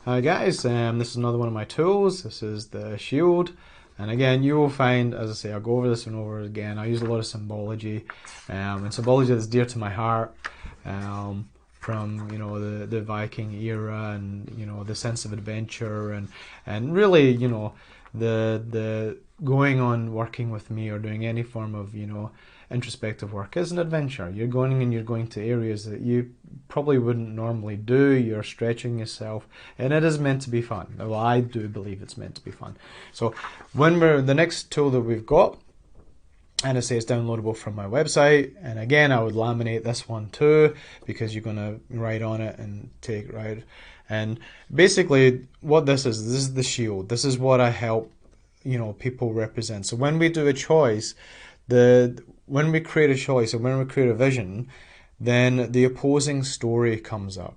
Hi guys, this is another one of my tools. This is the shield, and again you will find, as I say, I'll go over this and over again. I use a lot of symbology, and symbology that's dear to my heart, from the Viking era, and the sense of adventure, and really the going on working with me or doing any form of introspective work is an adventure. You're going and you're going to areas that you probably wouldn't normally do. You're stretching yourself, and it is meant to be fun. Well, I do believe it's meant to be fun. So when we're the next tool that we've got, and it says downloadable from my website, and again I would laminate this one too, because you're going to write on it and take right. And basically what this is the shield. This is what I help people represent. So when we do a choice, when we create a choice and when we create a vision, then the opposing story comes up.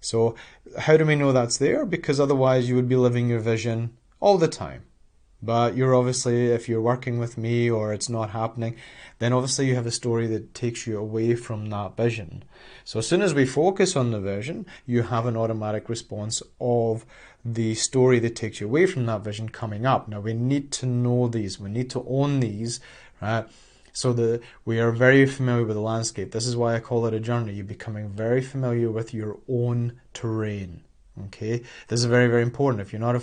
So how do we know that's there? Because otherwise you would be living your vision all the time. But you're obviously, if you're working with me or it's not happening, then obviously you have a story that takes you away from that vision. So as soon as we focus on the vision, you have an automatic response of the story that takes you away from that vision coming up. Now we need to know these, we need to own these, right? So that we are very familiar with the landscape. This is why I call it a journey. You're becoming very familiar with your own terrain. Okay, this is very, very important. If you're not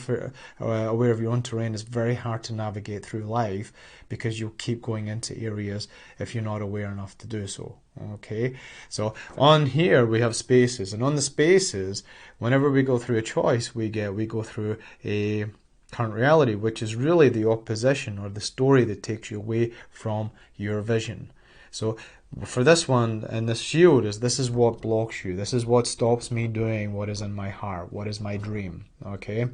aware of your own terrain, it's very hard to navigate through life, because you'll keep going into areas if you're not aware enough to do so. Okay, so on here we have spaces, and on the spaces, whenever we go through a choice, we go through a current reality, which is really the opposition or the story that takes you away from your vision. So for this one, and this shield this is what blocks you. This is what stops me doing what is in my heart, what is my dream. Okay,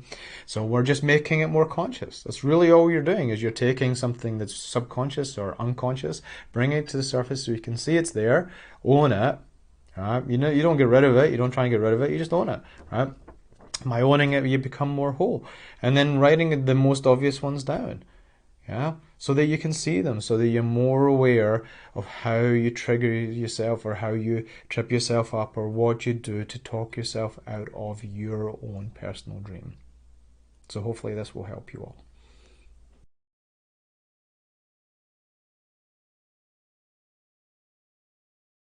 so we're just making it more conscious. That's really all you're doing, is you're taking something that's subconscious or unconscious, bringing it to the surface so you can see it's there, own it. Right? You don't get rid of it. You don't try and get rid of it. You just own it. Right? By owning it, you become more whole. And then writing the most obvious ones down. Yeah, so that you can see them, so that you're more aware of how you trigger yourself, or how you trip yourself up, or what you do to talk yourself out of your own personal dream. So hopefully this will help you all.